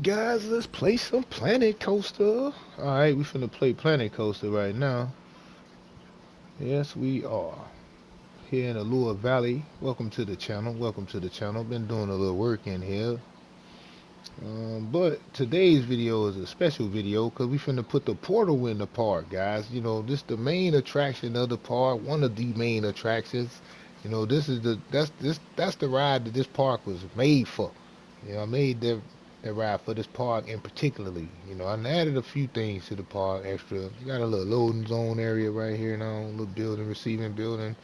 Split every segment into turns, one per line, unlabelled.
Guys, let's play some Planet Coaster. Alright, we finna play Planet Coaster right now. Yes, we are. Here in Allure Valley. Welcome to the channel. Welcome to the channel. Been doing a little work in here. But today's video is a special video because we finna put the portal in the park, guys. You know, this the main attraction of the park. One of the main attractions. You know, that's the ride that this park was made for. You know, I made that ride for this park in particularly. You know, I added a few things to the park extra. You got a little loading zone area right here now, a little building, receiving building.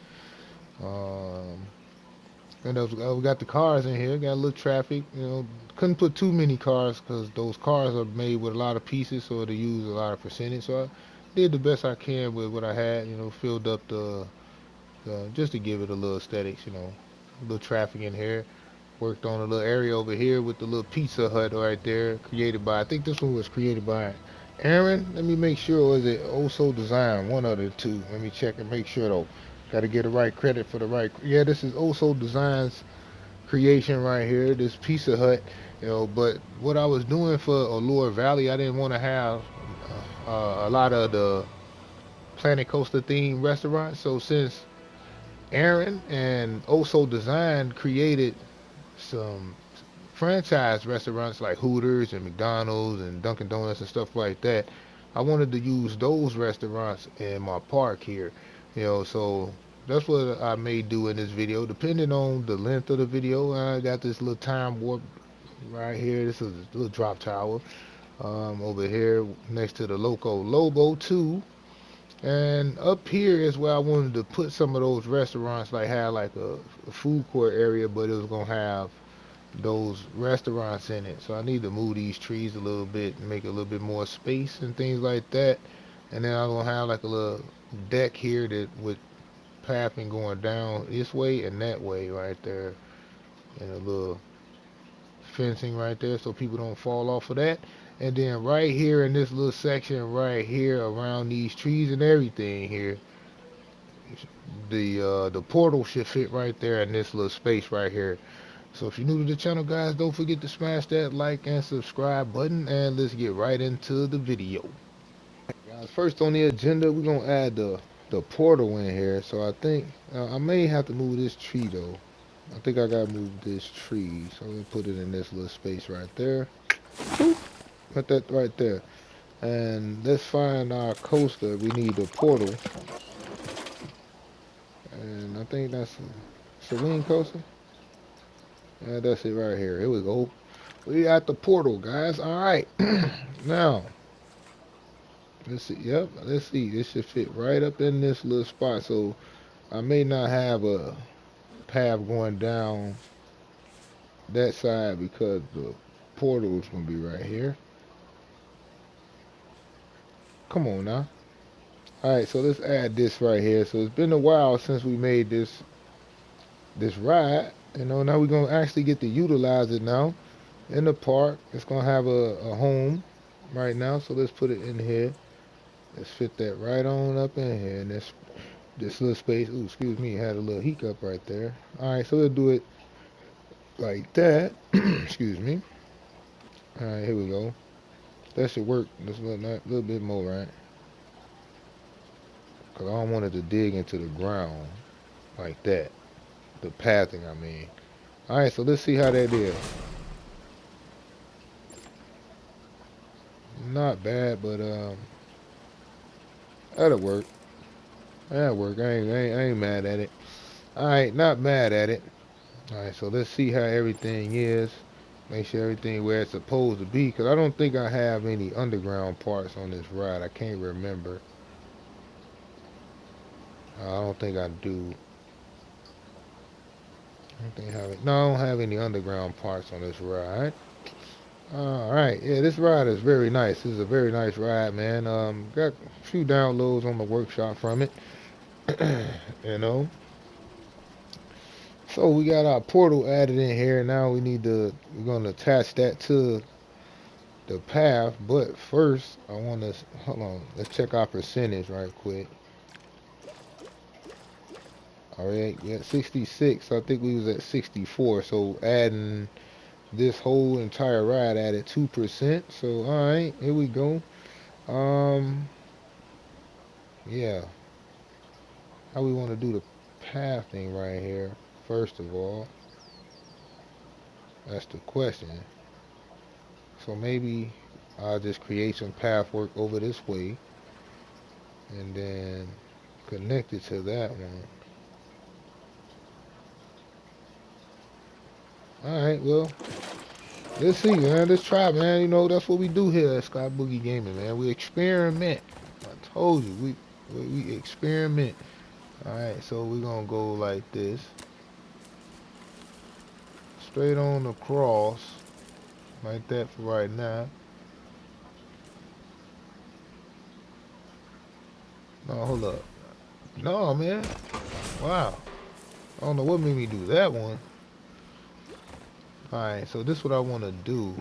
Um, we got the cars in here. Got a little traffic. You know, couldn't put too many cars because those cars are made with a lot of pieces, so they use a lot of percentage. So I did the best I can with what I had. You know, filled up the just to give it a little aesthetics. You know, a little traffic in here. Worked on a little area over here with the little Pizza Hut right there, created by, I think this one was created by Aaron. Let me make sure, was it Also Design? One of the two. Let me check and make sure though. Got to get the right credit for the right. Yeah, this is Also Designs creation right here. This Pizza Hut, you know. But what I was doing for Allure Valley, I didn't want to have a lot of the Planet Coaster themed restaurants. So since Aaron and Also Design created some franchise restaurants like Hooters and McDonald's and Dunkin' Donuts and stuff like that, I wanted to use those restaurants in my park here. You know, so that's what I may do in this video. Depending on the length of the video, I got this little time warp right here. This is a little drop tower over here next to the Loco Lobo 2. And up here is where I wanted to put some of those restaurants, like have like a food court area, but it was gonna have those restaurants in it. So I need to move these trees a little bit and make a little bit more space and things like that. And then I'm gonna have like a little deck here that with pathing going down this way and that way right there, and a little fencing right there so people don't fall off of that. And then right here in this little section right here around these trees and everything here, the portal should fit right there in this little space right here. So if you're new to the channel, guys, don't forget to smash that like and subscribe button, and let's get right into the video. Guys, first on the agenda, we're gonna add the portal in here. So I think I may have to move this tree though. I think I gotta move this tree. So let me put it in this little space right there. Put that right there. And let's find our coaster. We need the portal. And I think that's a Celine coaster. Yeah, that's it right here. Here we go. We got the portal, guys. All right. Now, let's see. Yep, let's see. This should fit right up in this little spot. So I may not have a path going down that side because the portal is going to be right here. Come on now. All right, so let's add this right here. So it's been a while since we made this ride. You know, now we're going to actually get to utilize it now in the park. It's going to have a home right now. So let's put it in here. Let's fit that right on up in here. And this little space. Ooh, excuse me, had a little hiccup right there. All right, so we'll do it like that. Excuse me. All right, here we go. That should work just a little bit more, right? Because I don't want it to dig into the ground like that. The pathing, I mean. All right, so let's see how that is. Not bad, but that'll work. That'll work. I ain't mad at it. All right, not mad at it. All right, so let's see how everything is. Make sure everything where it's supposed to be, because I don't think I have any underground parts on this ride. I can't remember. I don't think I do. I don't think I have it. No, I don't have any underground parts on this ride. All right, yeah, this ride is very nice. This is a very nice ride, man. Got a few downloads on the workshop from it. You know. So we got our portal added in here. Now we're gonna attach that to the path. But first, I want to hold on. Let's check our percentage right quick. All right, we at 66. I think we was at 64. So adding this whole entire ride added 2%. So alright, here we go. Um yeah. How we want to do the path thing right here, first of all. That's the question. So maybe I'll just create some path work over this way and then connect it to that one. Alright, well, let's see, man. Let's try, man. You know, that's what we do here at Sky Boogie Gaming, man. We experiment. I told you, we experiment. Alright, so we're gonna go like this. Straight on across. Like that for right now. No, hold up. No, man. Wow. I don't know what made me do that one. Alright, so this is what I want to do.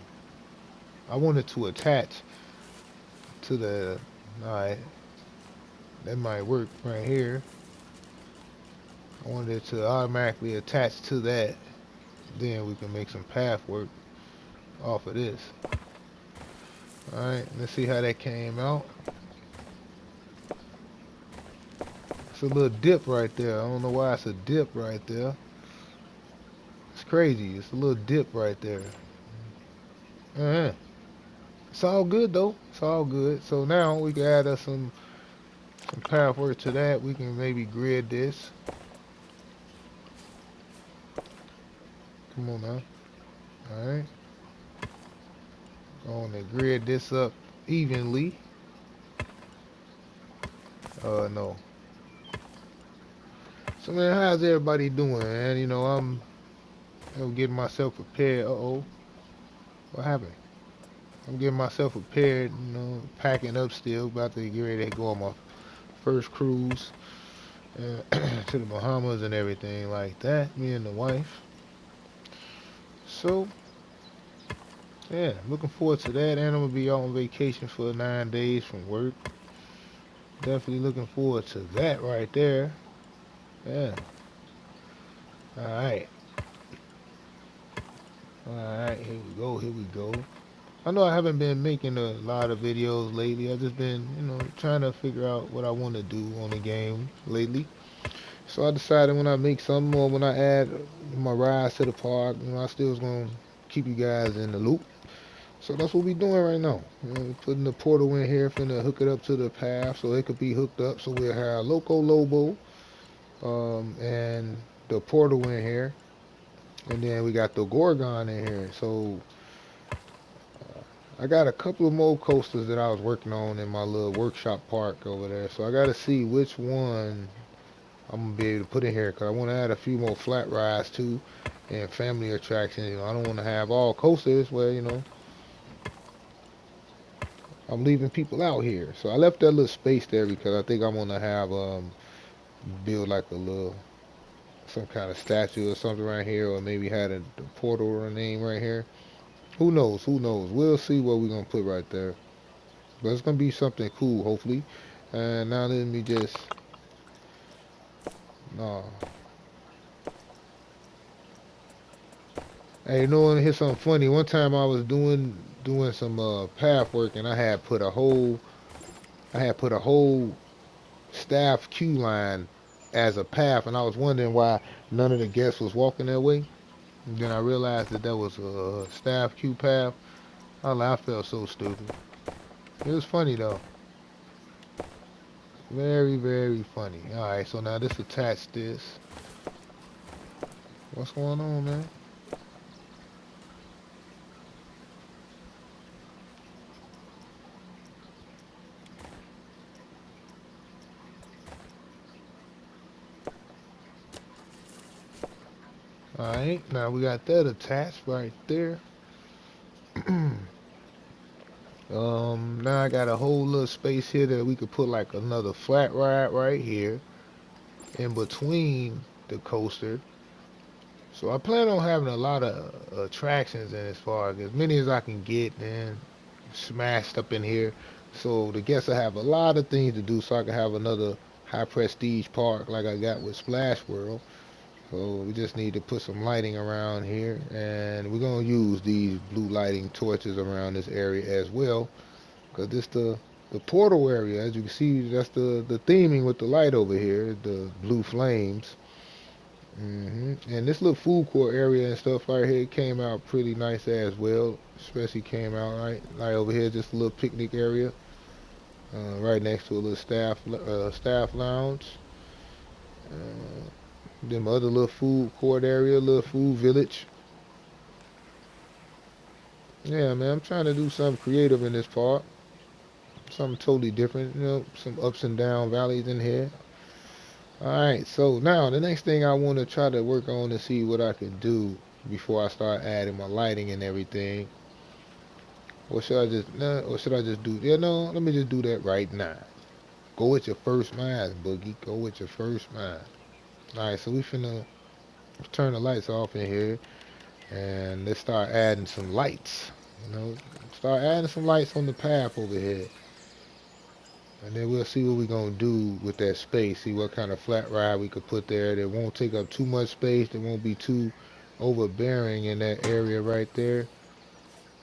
I wanted to attach to the... Alright, that might work right here. I wanted it to automatically attach to that. Then we can make some path work off of this. Alright, let's see how that came out. It's a little dip right there. I don't know why it's a dip right there. It's crazy. It's a little dip right there. It's all good though. It's all good. So now we can add us some path work to that. We can maybe grid this. Come on now. Alright. Going to grid this up evenly. No. So man, how's everybody doing, man? You know, I'm getting myself prepared. Uh-oh. What happened? I'm getting myself prepared, you know, packing up still. About to get ready to go on my first cruise to the Bahamas and everything like that. Me and the wife. So, yeah, looking forward to that. And I'm going to be on vacation for 9 days from work. Definitely looking forward to that right there. Yeah. Alright. Alright, here we go, here we go. I know I haven't been making a lot of videos lately. I've just been, you know, trying to figure out what I want to do on the game lately. So I decided when I make something or when I add my rides to the park, you know, I still was going to keep you guys in the loop. So that's what we doing right now. You know, putting the portal in here, finna hook it up to the path so it could be hooked up. So we'll have Loco Lobo and the portal in here. And then we got the Gorgon in here. So I got a couple of more coasters that I was working on in my little workshop park over there. So I got to see which one I'm going to be able to put in here because I want to add a few more flat rides too and family attractions. You know, I don't want to have all coasters where, you know, I'm leaving people out here. So I left that little space there because I think I'm going to have build like a little some kind of statue or something right here, or maybe had the portal or a name right here. Who knows? Who knows? We'll see what we're going to put right there. But it's going to be something cool, hopefully. And now let me just... No. Hey, you know, here's something funny. One time I was doing some path work, and I had put a whole staff queue line as a path, and I was wondering why none of the guests was walking that way. And then I realized that was a staff queue path. I felt so stupid. It was funny though. Very, very funny. Alright, so now this attach this. What's going on, man? Alright, now we got that attached right there. Now I got a whole little space here that we could put like another flat ride right here in between the coaster. So I plan on having a lot of attractions in as far as many as I can get and smashed up in here. So the guests will have a lot of things to do so I can have another high prestige park like I got with Splash World. So we just need to put some lighting around here, and we're gonna use these blue lighting torches around this area as well, because this the portal area. As you can see, that's the theming with the light over here, the blue flames. And this little food court area and stuff right here came out pretty nice as well. Especially came out right over here, just a little picnic area, right next to a little staff lounge. Uh, them other little food court area, little food village. Yeah, man, I'm trying to do something creative in this part, something totally different. Some ups and down valleys in here. All right, so now the next thing I want to try to work on to see what I can do before I start adding my lighting and everything. Or should I just, nah, or should I just do, yeah, no, let me just do that right now. Go with your first mind, Boogie. Go with your first mind. All right, so we finna turn the lights off in here and let's start adding some lights. Start adding some lights on the path over here. And then we'll see what we're going to do with that space. See what kind of flat ride we could put there that won't take up too much space. That won't be too overbearing in that area right there.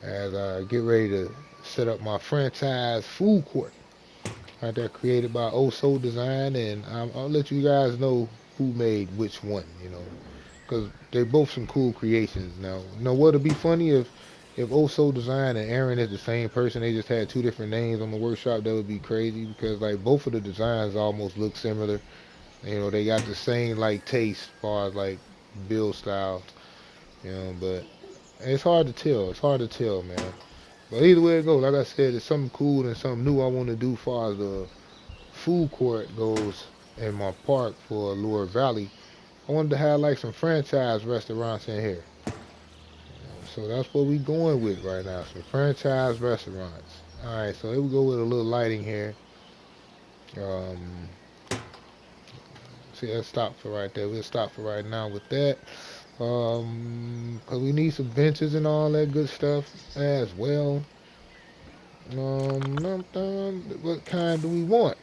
As I get ready to set up my franchise food court. Right there, created by Osodesigns, and I'll let you guys know who made which one, because they're both some cool creations. Now, what'd be funny if Osodesigns and Aaron is the same person, they just had two different names on the workshop. That would be crazy because like both of the designs almost look similar. They got the same like taste as far as like build style, but it's hard to tell. It's hard to tell, man. But either way it goes, like I said, it's something cool and something new I want to do as far as the food court goes in my park for Allure Valley. I wanted to have like some franchise restaurants in here. So that's what we going with right now, some franchise restaurants. Alright, so here we go with a little lighting here. Um, See, let's stop for right there. We'll stop for right now with that. Cause we need some benches and all that good stuff as well. What kind do we want?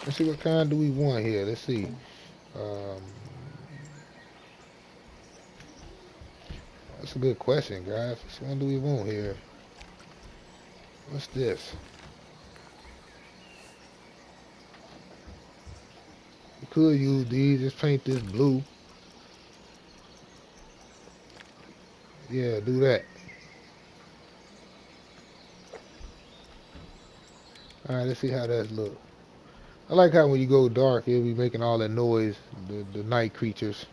Let's see what kind do we want here. Let's see. Um, that's a good question, guys. Which one do we want here? What's this? We could use these. Just paint this blue. Yeah, do that. Alright, let's see how that look. I like how when you go dark, it'll be making all that noise, the night creatures.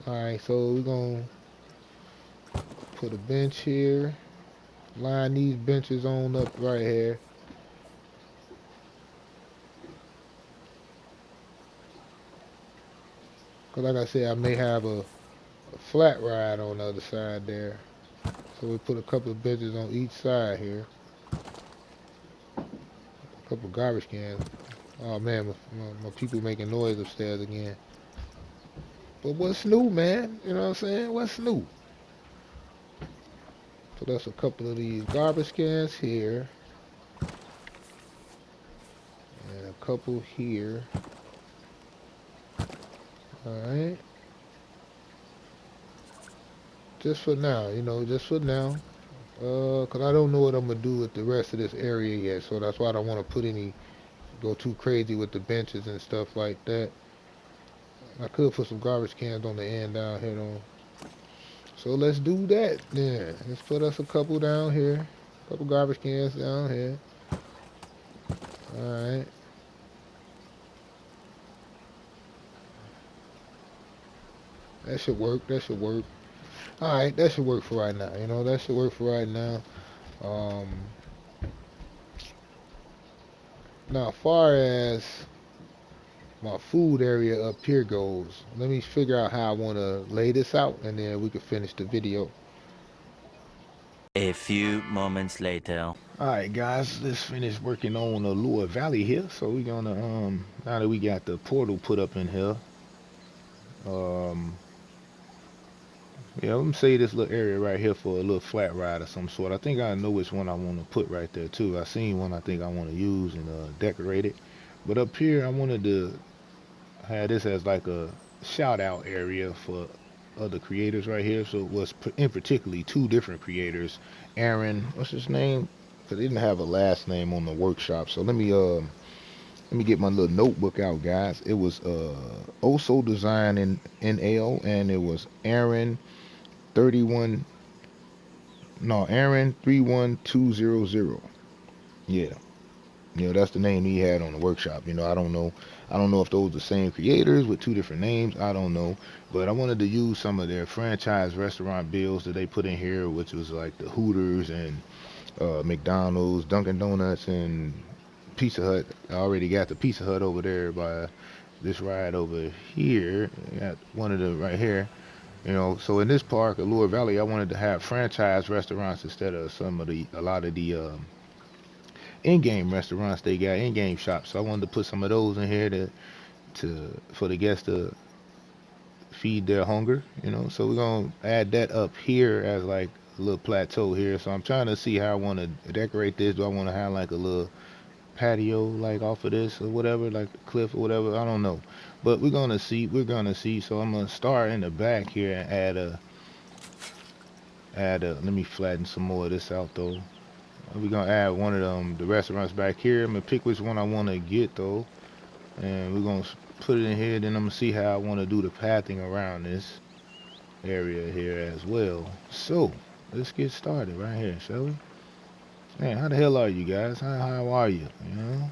Alright, so we're going to put a bench here. Line these benches on up right here. Because like I said, I may have a flat ride on the other side there. So we put a couple of benches on each side here. A couple of garbage cans. Oh man, my people making noise upstairs again. But what's new, man? You know what I'm saying? What's new? So that's a couple of these garbage cans here. And a couple here. Alright. Just for now, just for now. Cause I don't know what I'm gonna do with the rest of this area yet. So that's why I don't want to go too crazy with the benches and stuff like that. I could put some garbage cans on the end down here though. So let's do that then. Let's put us a couple down here. A couple garbage cans down here. Alright. That should work. That should work. Alright, that should work for right now. That should work for right now. Um, Now, as far as my food area up here goes, let me figure out how I want to lay this out, and then we can finish the video.
A few moments later.
Alright guys, let's finish working on Allure Valley here. So we're gonna now that we got the portal put up in here, um yeah, let me say this little area right here for a little flat ride of some sort. I think I know which one I want to put right there too. I seen one I think I want to use and decorate it. But up here I wanted to I had this as like a shout out area for other creators right here. So it was in particularly two different creators. Aaron, what's his name? Cause they didn't have a last name on the workshop. So let me get my little notebook out, guys. It was Osodesigns in NL, and it was Aaron 31. No, Aaron 31200. Yeah. You know, that's the name he had on the workshop. You know, I don't know if those are the same creators with two different names. I don't know. But I wanted to use some of their franchise restaurant bills that they put in here, which was like the Hooters and McDonald's, Dunkin' Donuts, and Pizza Hut. I already got the Pizza Hut over there by this ride over here. I got one of them right here. You know, so in this park, Allure Valley, I wanted to have franchise restaurants instead of a lot of the in-game restaurants they got, in-game shops. So I wanted to put some of those in here to for the guests to feed their hunger. You know, so we're gonna add that up here as like a little plateau here. So I'm trying to see how I want to decorate this. Do I want to have like a little patio like off of this or whatever, like the cliff or whatever? I don't know, but we're gonna see. We're gonna see. So I'm gonna start in the back here and add a. Let me flatten some more of this out though. We're gonna add one of them, the restaurants back here. I'm gonna pick which one I want to get though, and we're gonna put it in here. Then I'm gonna see how I want to do the pathing around this area here as well. So let's get started right here, shall we? Man, how the hell are you guys? How are you? You know?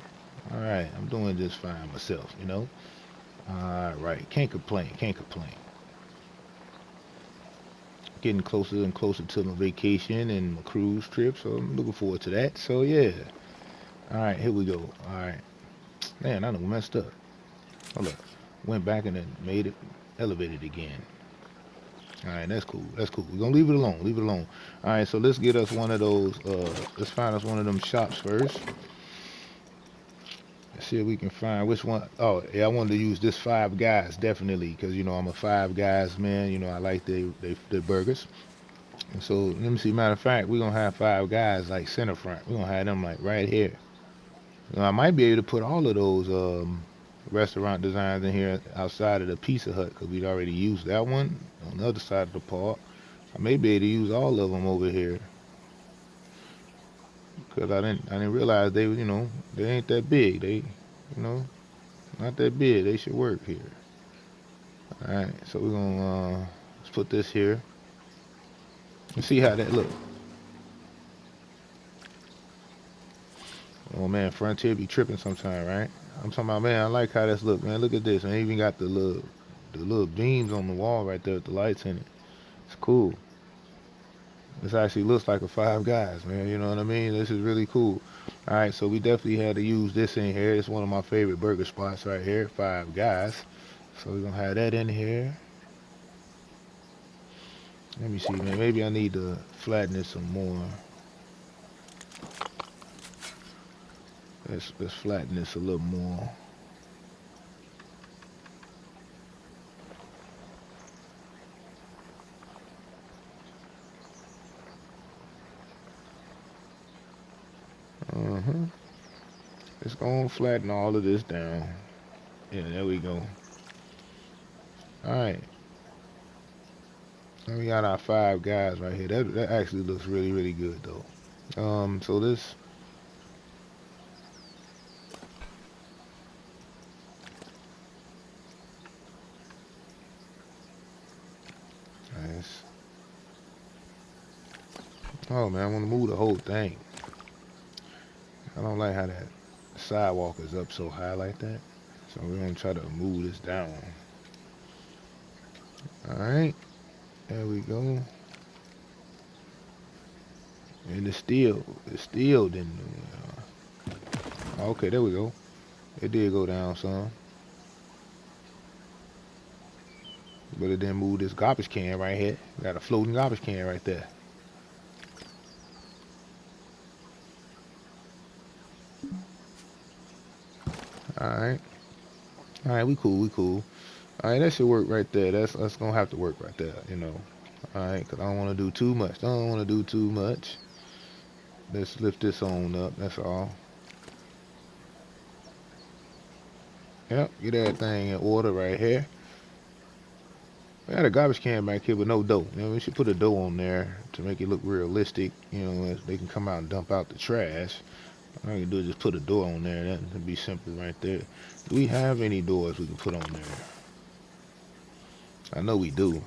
All right, I'm doing just fine myself. You know? All right, can't complain. Can't complain. Getting closer and closer to my vacation and my cruise trip, so I'm looking forward to that. So yeah. All right, here we go. All right. Man, I done messed up. Hold up. Went back and then made it, elevated again. All right, that's cool. That's cool. We're gonna leave it alone. Leave it alone. All right, so let's get us one of those. Let's find us one of them shops first. Let's see if we can find which one. Oh, yeah, I wanted to use this Five Guys definitely because you know I'm a Five Guys man. You know I like their burgers. And so let me see. Matter of fact, we're gonna have Five Guys like center front. We're gonna have them like right here. You know, I might be able to put all of those restaurant designs in here outside of the Pizza Hut because we'd already used that one on the other side of the park. I may be able to use all of them over here because I didn't realize they you know they ain't that big. They you know not that big. They should work here. All right, so we're gonna let's put this here and see how that look. Oh man, Frontier be tripping sometime, right? I'm talking about, man, I like how this look, man. Look at this, man. Even got the little beams on the wall right there with the lights in it. It's cool. This actually looks like a Five Guys, man. You know what I mean? This is really cool. All right, so we definitely had to use this in here. It's one of my favorite burger spots right here, Five Guys. So we're gonna have that in here. Let me see, man. Maybe I need to flatten this some more. Let's flatten this a little more. Uh-huh. It's gonna flatten all of this down. Yeah, there we go. All right. So we got our Five Guys right here. That actually looks really, really good though. So this nice. Oh man, I want to move the whole thing. I don't like how that sidewalk is up so high like that. So we're gonna try to move this down. All right, there we go. And it still didn't. Okay, there we go. It did go down some, but it didn't move this garbage can right here. Got a floating garbage can right there. All right, all right, we cool, we cool. All right, that should work right there. That's gonna have to work right there, you know. All right, cause I don't want to do too much. I don't want to do too much. Let's lift this on up. That's all. Yep, get everything in order right here. I got a garbage can back here with no dough. You know, we should put a dough on there to make it look realistic. You know, they can come out and dump out the trash. All you can do is just put a door on there. That'd be simple right there. Do we have any doors we can put on there? I know we do.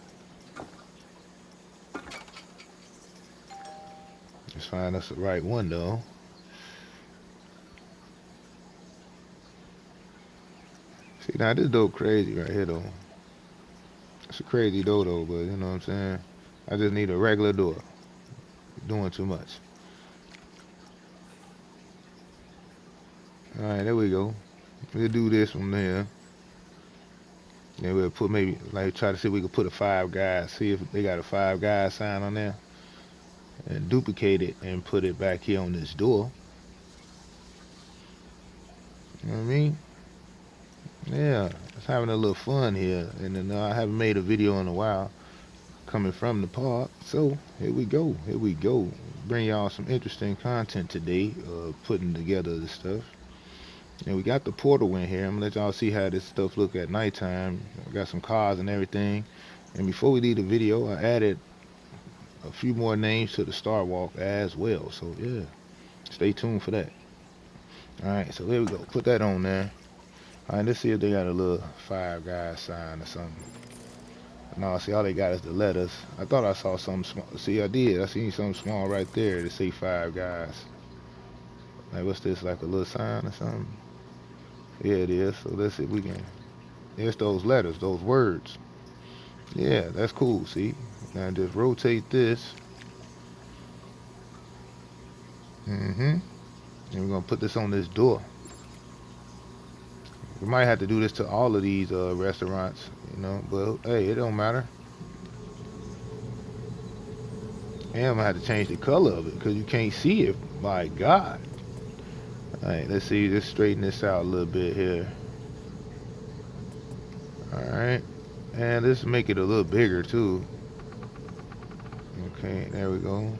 Let's find us the right one though. See, now this door crazy right here though. It's a crazy door though, but you know what I'm saying? I just need a regular door. Doing too much. Alright, there we go. We'll do this from there. Then we'll put maybe, like, try to see if we can put a Five Guys. See if they got a Five Guys sign on there. And duplicate it and put it back here on this door. You know what I mean? Yeah, it's having a little fun here. And then I haven't made a video in a while coming from the park. So here we go. Here we go. Bring y'all some interesting content today. Putting together this stuff. And we got the portal in here. I'm gonna let y'all see how this stuff look at nighttime. We got some cars and everything. And before we leave the video, I added a few more names to the Starwalk as well. So yeah, stay tuned for that. Alright, so there we go. Put that on there. Alright, let's see if they got a little Five Guys sign or something. No, see, all they got is the letters. I thought I saw something small. See, I did. I seen something small right there to say Five Guys. Like, what's this? Like a little sign or something? Yeah, it is. So let's see if we can. It's those letters, those words. Yeah, that's cool. See, now just rotate this. And we're gonna put this on this door. We might have to do this to all of these restaurants, you know. But hey, it don't matter. And I'm gonna have to change the color of it because you can't see it. My God. Alright, let's see, just straighten this out a little bit here. Alright. And let's make it a little bigger too. Okay, there we go.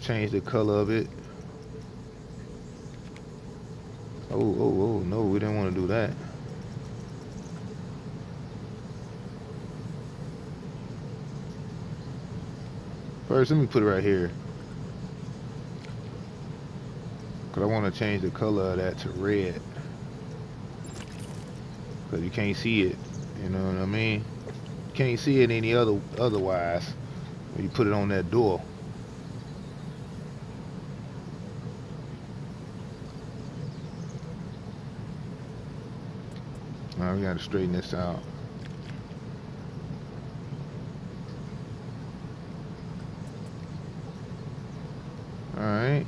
Change the color of it. Oh, no, we didn't want to do that. First, let me put it right here. Because I want to change the color of that to red. Because you can't see it. You know what I mean? You can't see it any otherwise when you put it on that door. Now we got to straighten this out. Alright.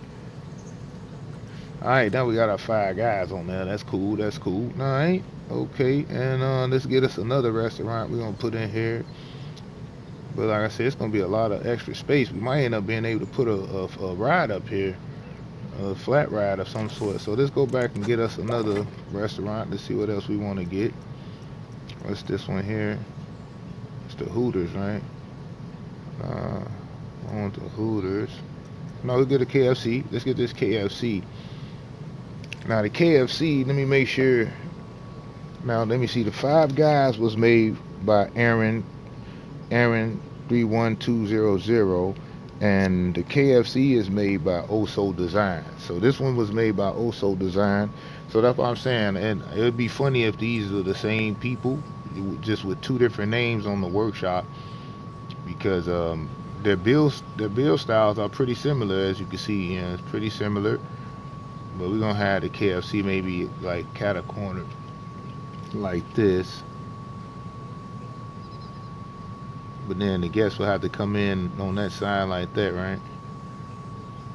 Alright, now we got our Five Guys on there. That's cool, that's cool. Alright, okay. And let's get us another restaurant we're going to put in here. But like I said, it's going to be a lot of extra space. We might end up being able to put a ride up here. A flat ride of some sort. So let's go back and get us another restaurant. Let's see what else we want to get. What's this one here? It's the Hooters, right? I want the Hooters. No, we'll get a KFC. Let's get this KFC. Now the KFC, let me make sure. Now let me see. The Five Guys was made by Aaron31200, and the KFC is made by Osodesigns. So this one was made by Osodesigns. So that's what I'm saying. And it would be funny if these are the same people, just with two different names on the workshop, because their build styles are pretty similar, as you can see. You know, it's pretty similar. But we're gonna have the KFC maybe like cat-a-corner like this. But then the guests will have to come in on that side like that, right?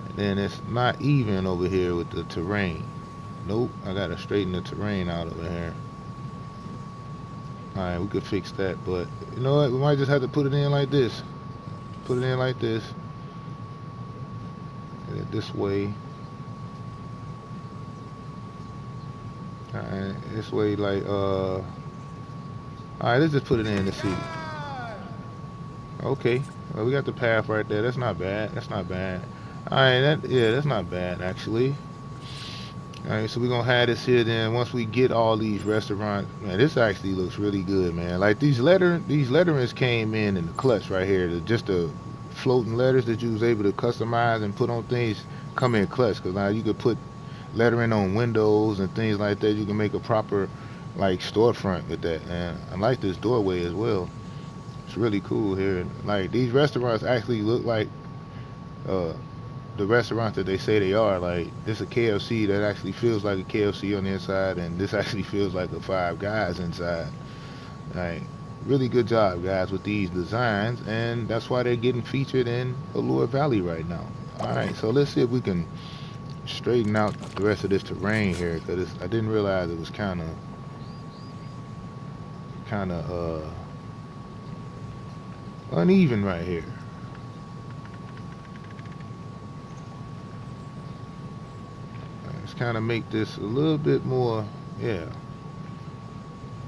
And then it's not even over here with the terrain. Nope, I gotta straighten the terrain out over here. Alright, we could fix that, but you know what? We might just have to put it in like this. Put it in like this. Get it this way. Alright, this way like alright, let's just put it in to see. Okay, well, we got the path right there. That's not bad. That's not bad. Alright, that's not bad actually. Alright, so we're gonna have this here then once we get all these restaurants. Man, this actually looks really good, man. Like these letterings came in the clutch right here. Just the floating letters that you was able to customize and put on things come in clutch. Cause now you could put lettering on windows and things like that. You can make a proper like storefront with that. And I like this doorway as well. It's really cool here. Like these restaurants actually look like uh the restaurants that they say they are. Like this a KFC that actually feels like a KFC on the inside, and this actually feels like a Five Guys inside. Like really good job, guys, with these designs, and that's why they're getting featured in Allure Valley right now. All right, so let's see if we can straighten out the rest of this terrain here, because I didn't realize it was kind of uneven right here. Let's kind of make this a little bit more, yeah.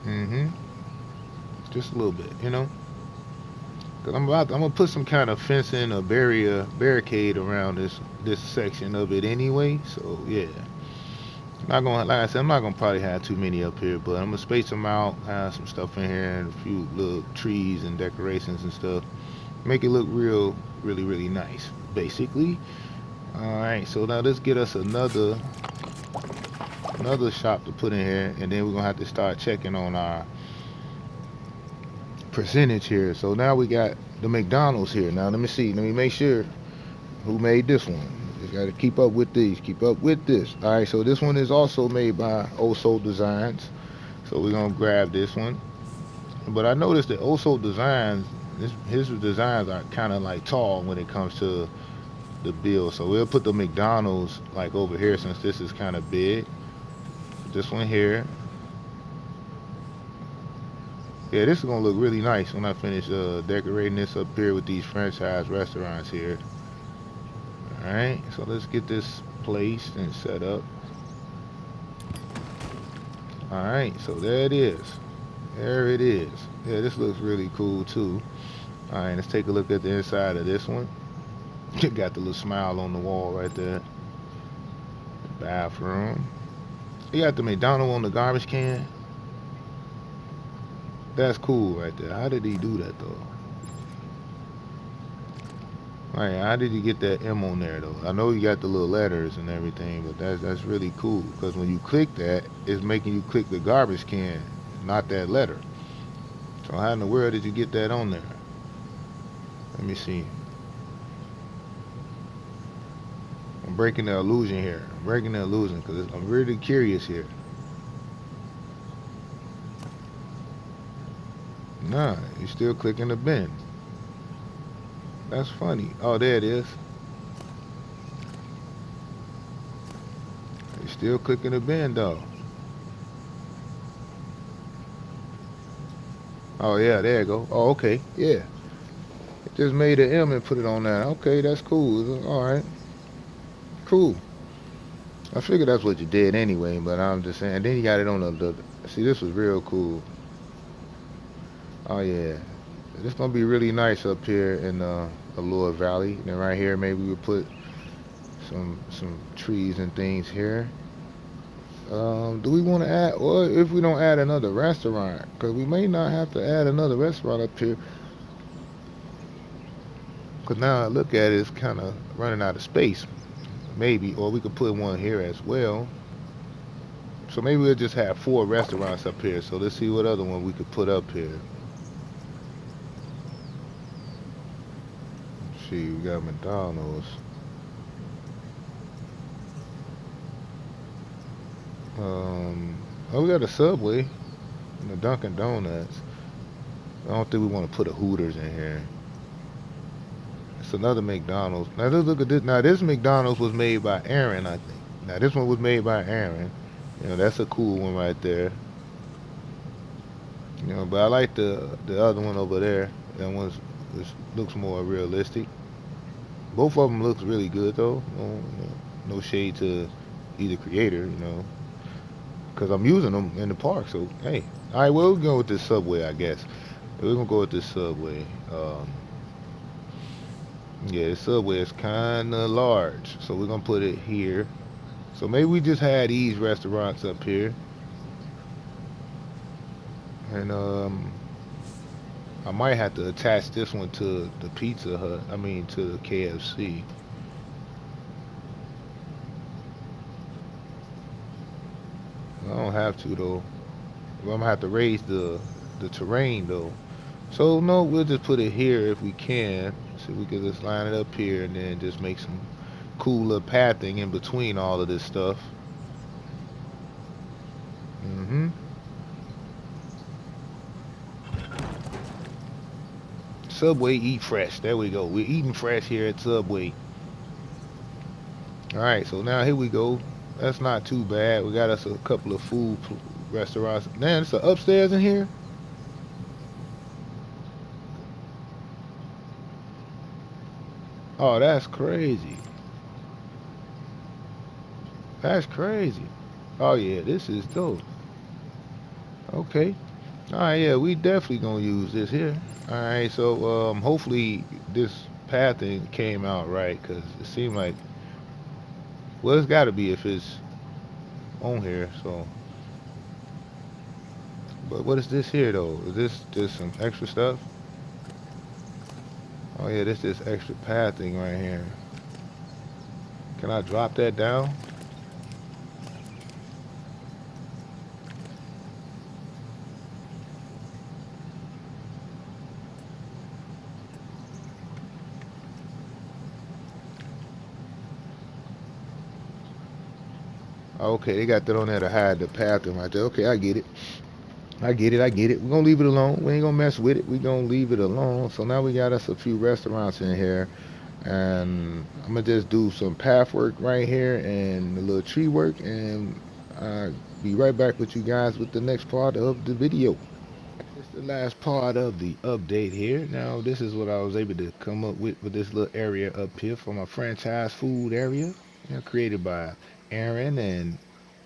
Mm-hmm. Just a little bit, you know. Cause I'm gonna put some kind of fencing or barricade around this section of it anyway. So yeah, not gonna like I said, I'm not gonna probably have too many up here, but I'm gonna space them out, have some stuff in here, and a few little trees and decorations and stuff. Make it look really nice, basically. All right, so now let's get us another shop to put in here, and then we're gonna have to start checking on our percentage here. So now we got the McDonald's here. Now let me see. Let me make sure who made this one. Just got to keep up with these. Keep up with this. All right. So this one is also made by Osodesigns. So we're gonna grab this one. But I noticed that Osodesigns, his designs are kind of like tall when it comes to the build. So we'll put the McDonald's like over here since this is kind of big. This one here. Yeah, this is gonna look really nice when I finish decorating this up here with these franchise restaurants here. Alright, so let's get this placed and set up. Alright, so there it is. There it is. Yeah, this looks really cool too. Alright, let's take a look at the inside of this one. Got the little smile on the wall right there. Bathroom. You got the McDonald's on the garbage can. That's cool right there. How did he do that though? Alright, how did you get that M on there though? I know you got the little letters and everything, but that's really cool because when you click that, it's making you click the garbage can, not that letter. So how in the world did you get that on there? Let me see. I'm breaking the illusion here. I'm breaking the illusion because I'm really curious here. Nah, you're still clicking the bin. That's funny. Oh, there it is. You're still clicking the bin though. Oh yeah, there you go. Oh, okay. Yeah. It just made an M and put it on there. Okay, that's cool. Alright. Cool. I figured that's what you did anyway, but I'm just saying. Then you got it on the see, this was real cool. Oh yeah. This gonna be really nice up here in Allure Valley. And then right here maybe we'll put some trees and things here. Do we want to add, or if we don't add another restaurant, because we may not have to add another restaurant up here. Because now I look at it, it's kind of running out of space. Maybe, or we could put one here as well. So maybe we'll just have 4 restaurants up here. So let's see what other one we could put up here. Let's see, we got McDonald's. Oh, we got a Subway and a Dunkin' Donuts. I don't think we want to put a Hooters in here. It's another McDonald's. Now let's look at this. Now this McDonald's was made by Aaron, I think. Now this one was made by Aaron. You know, that's a cool one right there. You know, but I like the other one over there. That one looks more realistic. Both of them looks really good though. No shade to either creator, you know, because I'm using them in the park. So hey, all right, well we're going with this Subway, I guess. We're gonna go with this Subway. Yeah, the Subway is kind of large, so we're gonna put it here. So maybe we just had these restaurants up here, and I might have to attach this one to the Pizza Hut. I mean to the KFC. I don't have to though. I'm gonna have to raise the terrain though. So no, we'll just put it here if we can. So we can just line it up here and then just make some cooler pathing in between all of this stuff. hmm Subway eat fresh. There we go. We're eating fresh here at Subway. All right, so now here we go. That's not too bad. We got us a couple of restaurants. Man, it's a upstairs in here. Oh, that's crazy. That's crazy. Oh yeah, this is dope. Okay. All right, yeah, we definitely gonna use this here. All right, so hopefully this pathing came out right, cause it seemed like, well, it's got to be if it's on here. So, but what is this here though? Is this just some extra stuff? Oh yeah, this extra pathing right here. Can I drop that down? Okay, they got that on there to hide the pathing right there. Okay, I get it. I get it. I get it. We're gonna leave it alone. We ain't gonna mess with it. We're gonna leave it alone. So now we got us a few restaurants in here. And I'm gonna just do some path work right here and a little tree work, and I'll be right back with you guys with the next part of the video. It's the last part of the update here. Now this is what I was able to come up with this little area up here for my franchise food area, created by Aaron and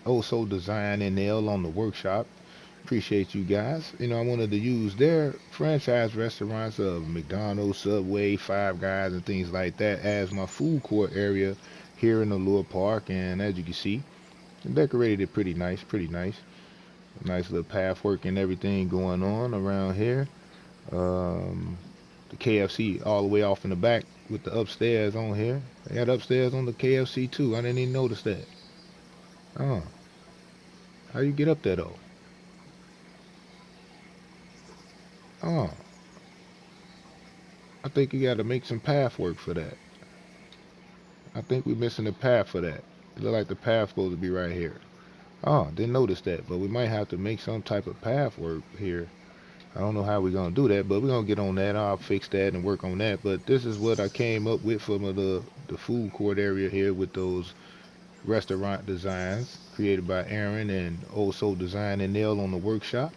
Also Design and Nail on the workshop. Appreciate you guys. I wanted to use their franchise restaurants of McDonald's, Subway, Five Guys, and things like that as my food court area here in the Allure Park. And as you can see, I decorated it pretty nice, pretty nice. Nice little path work and everything going on around here. Um, the KFC all the way off in the back with the upstairs on here. They got upstairs on the KFC too. I didn't even notice that. Oh, how you get up there though? Oh, I think you got to make some path work for that. I think we're missing the path for that. It look like the path supposed to be right here. Oh, didn't notice that, but we might have to make some type of path work here. I don't know how we're gonna do that, but we're gonna get on that. I'll fix that and work on that. But this is what I came up with for the food court area here with those restaurant designs created by Aaron and also Design and Nail on the workshop.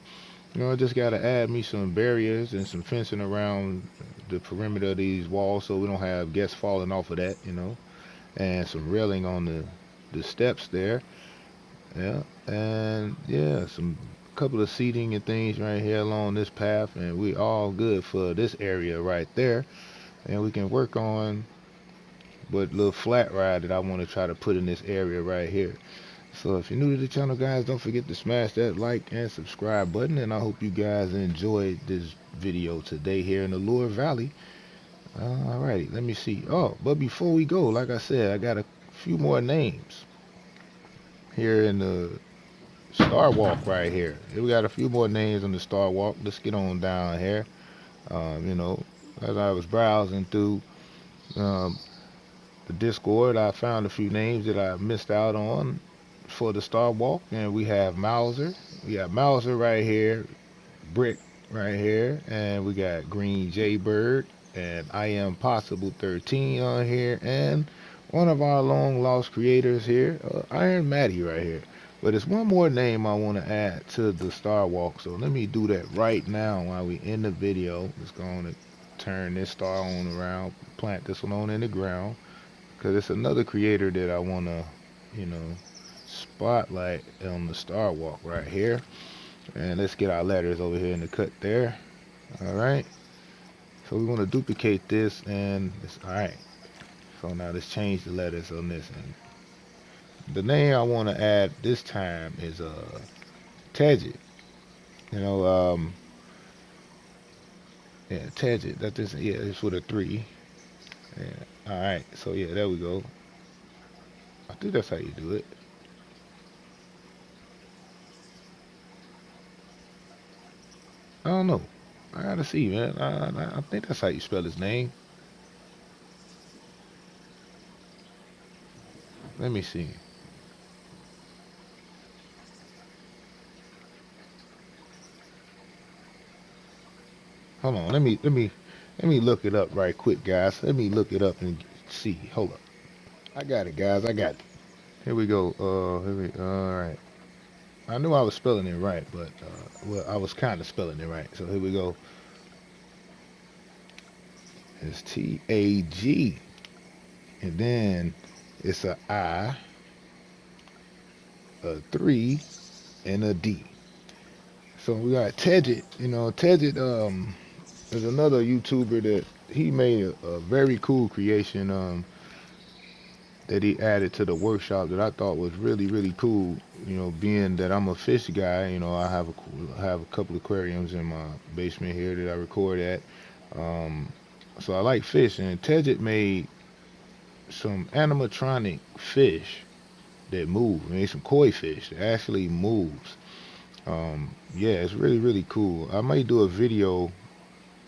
I just gotta add me some barriers and some fencing around the perimeter of these walls so we don't have guests falling off of that. And some railing on the steps there. Yeah, and yeah, some couple of seating and things right here along this path, and we all good for this area right there. And we can work on what little flat ride that I want to try to put in this area right here. So if you're new to the channel, guys, don't forget to smash that like and subscribe button. And I hope you guys enjoyed this video today here in the Allure Valley. Alrighty, let me see. Oh, but before we go, like I said, I got a few more names here in the Starwalk right here. We got a few more names on the Starwalk. Let's get on down here. As I was browsing through um, the Discord, I found a few names that I missed out on for the Starwalk, and we have Mauser. We got Mauser right here, Brick right here, and we got Green Jaybird, and I Am Possible 13 on here, and one of our long lost creators here, Iron Matty right here. But there's one more name I want to add to the Star Walk, so let me do that right now while we end the video. Just going to turn this star on around, plant this one on in the ground, because it's another creator that I want to, you know, spotlight on the Star Walk right here. And let's get our letters over here in the cut there. All right. So we want to duplicate this, and it's all right. So now let's change the letters on this and The name I want to add this time is Tedget. You know, yeah, Tedget. That is, yeah, it's with a three. Yeah. All right. So yeah, there we go. I think that's how you do it. I don't know. I gotta see, man. I think that's how you spell his name. Let me see. Hold on. Let me look it up right quick, guys. Let me look it up and see. Hold up. I got it, guys. I got it. Here we go. Here we. All right. I knew I was spelling it right, but well, I was kind of spelling it right. So here we go. It's Tag, and then it's a I, a three, and a D. So we got Tedget. You know, Tedget is another YouTuber that he made a very cool creation that he added to the workshop that I thought was really really cool. You know, being that I'm a fish guy, you know, I have a couple aquariums in my basement here that I record at. Um, so I like fish, and Tedget made some animatronic fish that move. I mean, some koi fish that actually moves. Yeah, it's really really cool. I might do a video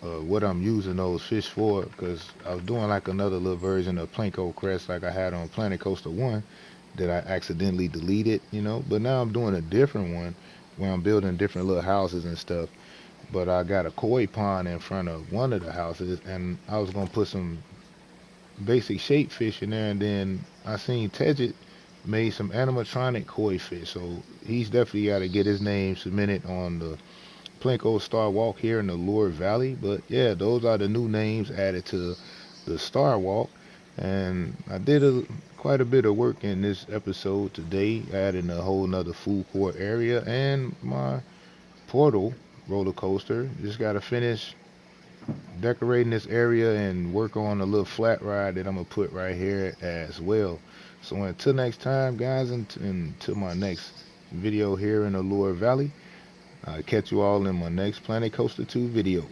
what I'm using those fish for because I was doing like another little version of Planko Crest like I had on Planet Coaster 1 that I accidentally deleted, you know. But now I'm doing a different one where I'm building different little houses and stuff. But I got a koi pond in front of one of the houses, and I was gonna put some basic shape fish in there, and then I seen Tedget made some animatronic koi fish, so he's definitely got to get his name submitted on the Plinko Starwalk here in the Allure Valley. But yeah, those are the new names added to the Starwalk. And I did quite a bit of work in this episode today, adding a whole nother food court area and my portal roller coaster. Just got to finish decorating this area and work on a little flat ride that I'm going to put right here as well. So until next time, guys, and until my next video here in Allure Valley, I'll catch you all in my next Planet Coaster 2 video.